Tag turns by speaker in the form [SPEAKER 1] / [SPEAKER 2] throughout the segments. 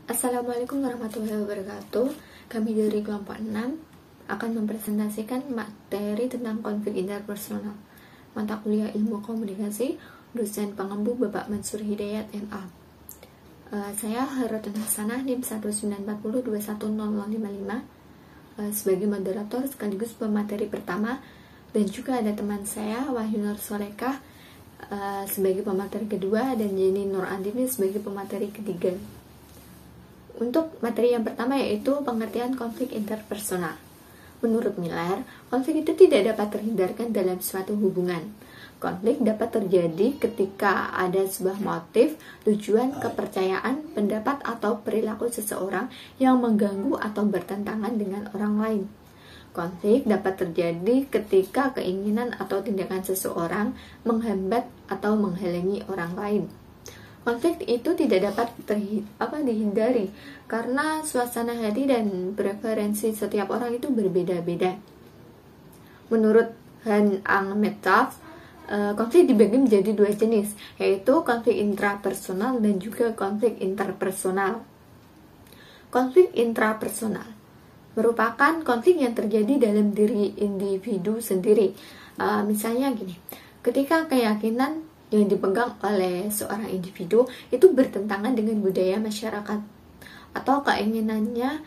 [SPEAKER 1] Assalamualaikum warahmatullahi wabarakatuh. Kami dari kelompok 6 akan mempresentasikan materi tentang konflik interpersonal, mata kuliah ilmu komunikasi, dosen pengembu Bapak Mansur Hidayat MA. Saya Harotun Hasanah, NIM 194021055, sebagai moderator sekaligus pemateri pertama, dan juga ada teman saya Wahyu Nur Solekah sebagai pemateri kedua, dan Jenny Nur Andini sebagai pemateri ketiga. Untuk materi yang pertama yaitu pengertian konflik interpersonal. Menurut Miller, konflik itu tidak dapat terhindarkan dalam suatu hubungan. Konflik dapat terjadi ketika ada sebuah motif, tujuan, kepercayaan, pendapat, atau perilaku seseorang yang mengganggu atau bertentangan dengan orang lain. Konflik dapat terjadi ketika keinginan atau tindakan seseorang menghambat atau menghalangi orang lain. Konflik itu tidak dapat dihindari karena suasana hati dan preferensi setiap orang itu berbeda-beda. Menurut Han Ang Metcalf, konflik dibagi menjadi dua jenis, yaitu konflik intrapersonal dan juga konflik interpersonal. Konflik intrapersonal merupakan konflik yang terjadi dalam diri individu sendiri. Misalnya gini, ketika keyakinan yang dipegang oleh seorang individu itu bertentangan dengan budaya masyarakat atau keinginannya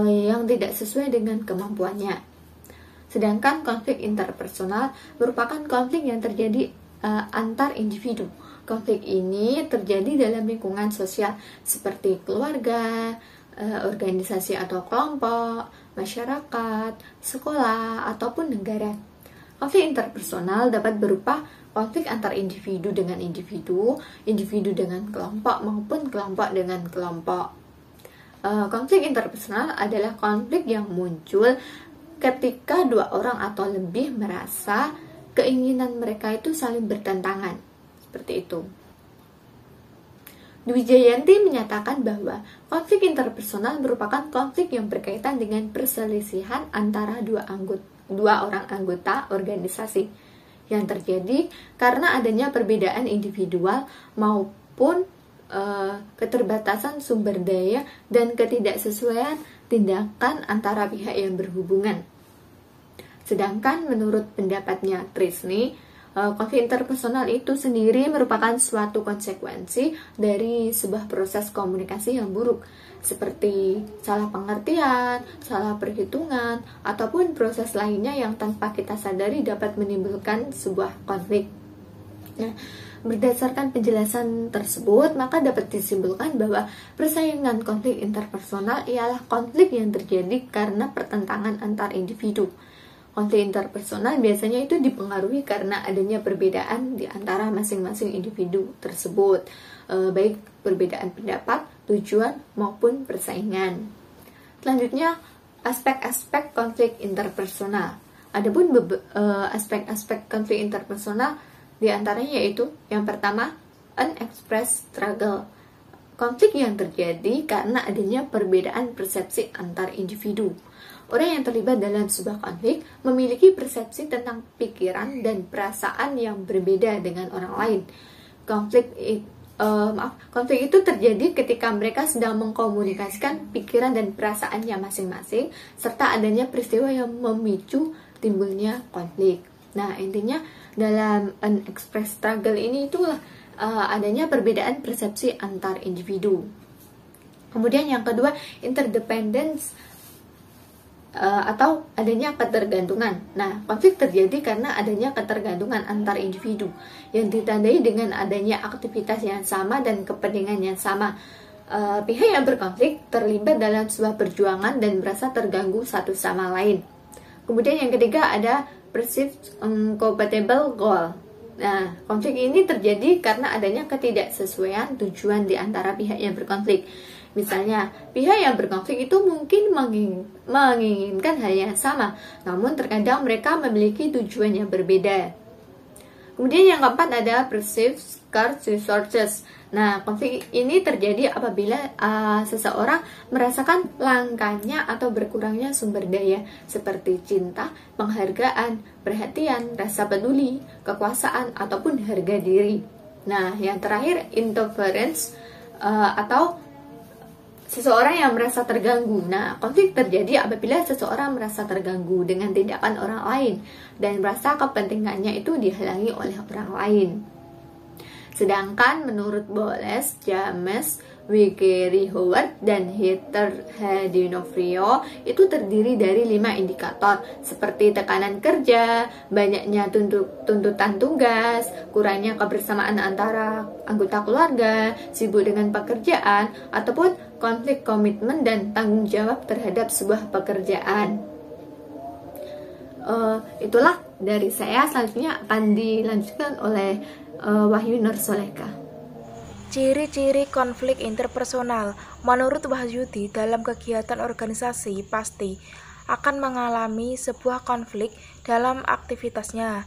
[SPEAKER 1] yang tidak sesuai dengan kemampuannya. Sedangkan konflik interpersonal merupakan konflik yang terjadi antar individu. Konflik ini terjadi dalam lingkungan sosial seperti keluarga, organisasi atau kelompok, masyarakat, sekolah, ataupun negara. Konflik interpersonal dapat berupa konflik antar individu dengan individu, individu dengan kelompok, maupun kelompok dengan kelompok. Konflik interpersonal adalah konflik yang muncul ketika dua orang atau lebih merasa keinginan mereka itu saling bertentangan. Seperti itu. Dwi Jayanti menyatakan bahwa konflik interpersonal merupakan konflik yang berkaitan dengan perselisihan antara dua orang anggota organisasi yang terjadi karena adanya perbedaan individual maupun keterbatasan sumber daya dan ketidaksesuaian tindakan antara pihak yang berhubungan. Sedangkan menurut pendapatnya Trisni, konflik interpersonal itu sendiri merupakan suatu konsekuensi dari sebuah proses komunikasi yang buruk, seperti salah pengertian, salah perhitungan, ataupun proses lainnya yang tanpa kita sadari dapat menimbulkan sebuah konflik. Nah, berdasarkan penjelasan tersebut, maka dapat disimpulkan bahwa persaingan konflik interpersonal ialah konflik yang terjadi karena pertentangan antar individu. Konflik interpersonal biasanya itu dipengaruhi karena adanya perbedaan di antara masing-masing individu tersebut, baik perbedaan pendapat, tujuan, maupun persaingan. Selanjutnya, aspek-aspek konflik interpersonal. Adapun aspek-aspek konflik interpersonal diantaranya yaitu yang pertama, unexpressed struggle. Konflik yang terjadi karena adanya perbedaan persepsi antar individu. Orang yang terlibat dalam sebuah konflik memiliki persepsi tentang pikiran dan perasaan yang berbeda dengan orang lain. Konflik itu terjadi ketika mereka sedang mengkomunikasikan pikiran dan perasaannya masing-masing, serta adanya peristiwa yang memicu timbulnya konflik. Nah, intinya dalam unexpressed struggle ini itulah adanya perbedaan persepsi antar individu. Kemudian yang kedua, interdependence atau adanya ketergantungan. Nah, konflik terjadi karena adanya ketergantungan antar individu yang ditandai dengan adanya aktivitas yang sama dan kepentingan yang sama. Pihak yang berkonflik terlibat dalam sebuah perjuangan dan merasa terganggu satu sama lain. Kemudian yang ketiga ada perceived incompatible goal. Nah, konflik ini terjadi karena adanya ketidaksesuaian tujuan di antara pihak yang berkonflik. Misalnya, pihak yang berkonflik itu mungkin menginginkan hal yang sama, namun terkadang mereka memiliki tujuan yang berbeda. Kemudian yang keempat ada perceived scarce resources. Nah, konflik ini terjadi apabila seseorang merasakan langkanya atau berkurangnya sumber daya seperti cinta, penghargaan, perhatian, rasa peduli, kekuasaan, ataupun harga diri. Nah, yang terakhir interference atau seseorang yang merasa terganggu. Nah, konflik terjadi apabila seseorang merasa terganggu dengan tindakan orang lain dan merasa kepentingannya itu dihalangi oleh orang lain. Sedangkan menurut Boles, James, Wigeri Howard, dan Heather Hadinofrio itu terdiri dari 5 indikator seperti tekanan kerja, banyaknya tuntutan tugas, kurangnya kebersamaan antara anggota keluarga, sibuk dengan pekerjaan, ataupun konflik komitmen dan tanggung jawab terhadap sebuah pekerjaan. Itulah dari saya. Selanjutnya akan dilanjutkan oleh Wahyu Nursoleka.
[SPEAKER 2] Ciri-ciri konflik interpersonal. Menurut Wahyudi, dalam kegiatan organisasi pasti akan mengalami sebuah konflik dalam aktivitasnya.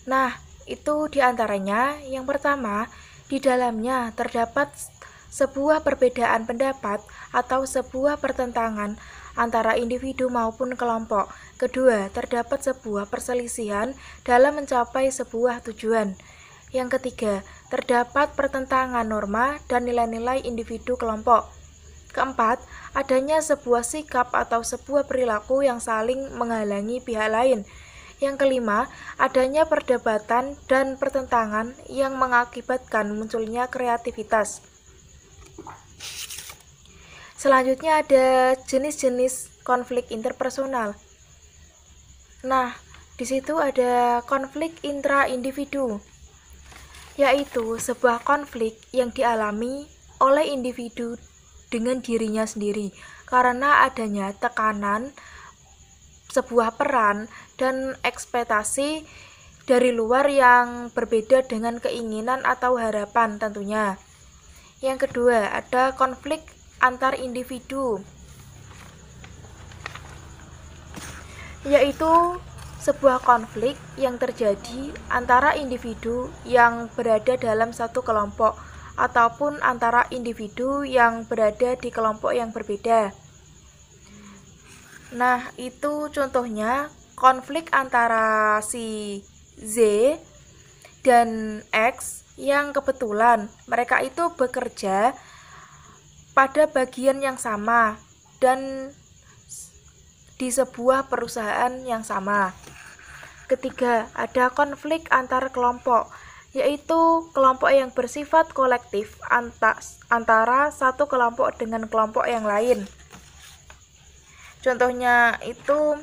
[SPEAKER 2] Nah, itu diantaranya yang pertama, di dalamnya terdapat sebuah perbedaan pendapat atau sebuah pertentangan antara individu maupun kelompok. Kedua, terdapat sebuah perselisihan dalam mencapai sebuah tujuan. Yang ketiga, terdapat pertentangan norma dan nilai-nilai individu kelompok. Keempat, adanya sebuah sikap atau sebuah perilaku yang saling menghalangi pihak lain. Yang kelima, adanya perdebatan dan pertentangan yang mengakibatkan munculnya kreativitas. Selanjutnya ada jenis-jenis konflik interpersonal. Nah, di situ ada konflik intra-individu, yaitu sebuah konflik yang dialami oleh individu dengan dirinya sendiri karena adanya tekanan, sebuah peran, dan ekspektasi dari luar yang berbeda dengan keinginan atau harapan tentunya. Yang kedua, ada konflik antar individu, yaitu sebuah konflik yang terjadi antara individu yang berada dalam satu kelompok ataupun antara individu yang berada di kelompok yang berbeda. Nah, itu contohnya konflik antara si Z dan X yang kebetulan mereka itu bekerja pada bagian yang sama dan di sebuah perusahaan yang sama. Ketiga, ada konflik antar kelompok, yaitu kelompok yang bersifat kolektif antara satu kelompok dengan kelompok yang lain. Contohnya itu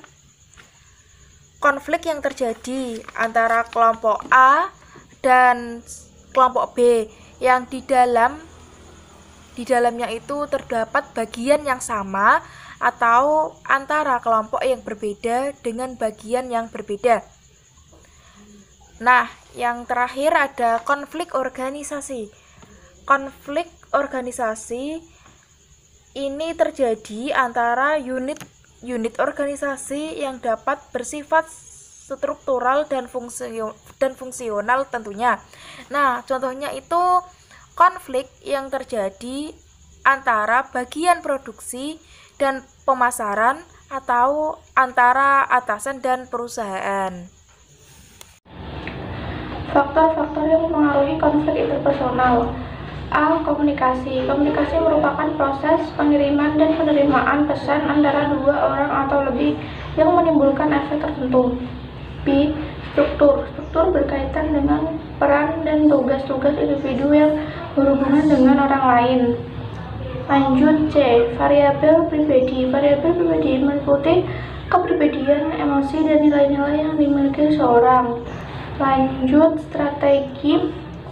[SPEAKER 2] konflik yang terjadi antara kelompok A dan kelompok B yang di dalamnya itu terdapat bagian yang sama atau antara kelompok yang berbeda dengan bagian yang berbeda. Nah, yang terakhir ada konflik organisasi. Konflik organisasi ini terjadi antara unit organisasi yang dapat bersifat struktural dan fungsional tentunya. Nah, contohnya itu konflik yang terjadi antara bagian produksi dan pemasaran atau antara atasan dan perusahaan.
[SPEAKER 3] Faktor-faktor yang mempengaruhi konflik interpersonal. A. Komunikasi. Komunikasi merupakan proses pengiriman dan penerimaan pesan antara dua orang atau lebih yang menimbulkan efek tertentu. B. Struktur. Struktur berkaitan dengan peran dan tugas-tugas individu yang berhubungan dengan orang lain. Lanjut C. Variabel pribadi. Variabel pribadi meliputi kepribadian, emosi, dan nilai-nilai yang dimiliki seseorang. Lanjut strategi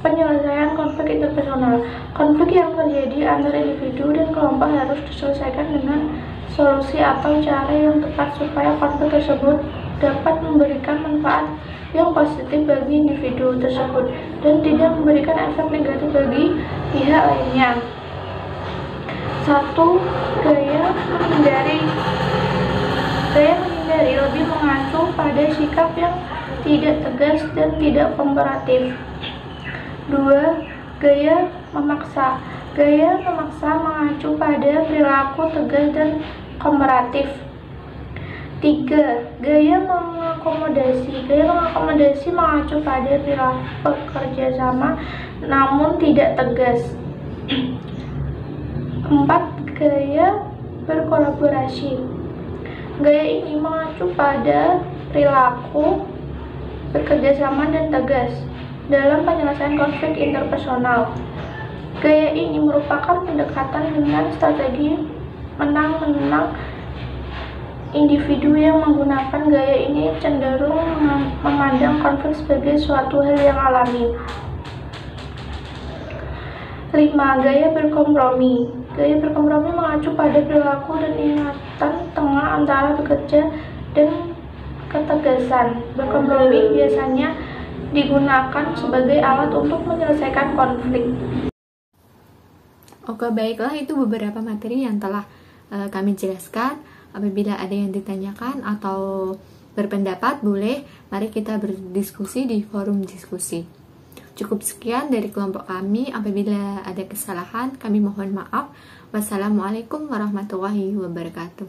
[SPEAKER 3] penyelesaian konflik interpersonal. Konflik yang terjadi antara individu dan kelompok harus diselesaikan dengan solusi atau cara yang tepat supaya konflik tersebut dapat memberikan manfaat yang positif bagi individu tersebut dan tidak memberikan efek negatif bagi pihak lainnya. 1. Gaya menghindari lebih mengacu pada sikap yang tidak tegas dan tidak kooperatif. 2. Gaya memaksa. Gaya memaksa mengacu pada perilaku tegas dan kooperatif. 3. Gaya mengakomodasi. Gaya mengakomodasi mengacu pada perilaku bekerja sama namun tidak tegas. 4. 4. Gaya berkolaborasi. Gaya ini mengacu pada perilaku bekerjasama dan tegas dalam penyelesaian konflik interpersonal. Gaya ini merupakan pendekatan dengan strategi menang-menang. Individu yang menggunakan gaya ini cenderung memandang konflik sebagai suatu hal yang alami. 5. Gaya berkompromi. Gaya berkompromi mengacu pada perilaku dan ingatan tengah antara bekerja dan ketegasan. Berkompromi biasanya digunakan sebagai alat untuk menyelesaikan konflik.
[SPEAKER 1] Oke, baiklah, itu beberapa materi yang telah kami jelaskan. Apabila ada yang ditanyakan atau berpendapat, boleh mari kita berdiskusi di forum diskusi. Cukup sekian dari kelompok kami. Apabila ada kesalahan, kami mohon maaf. Wassalamualaikum warahmatullahi wabarakatuh.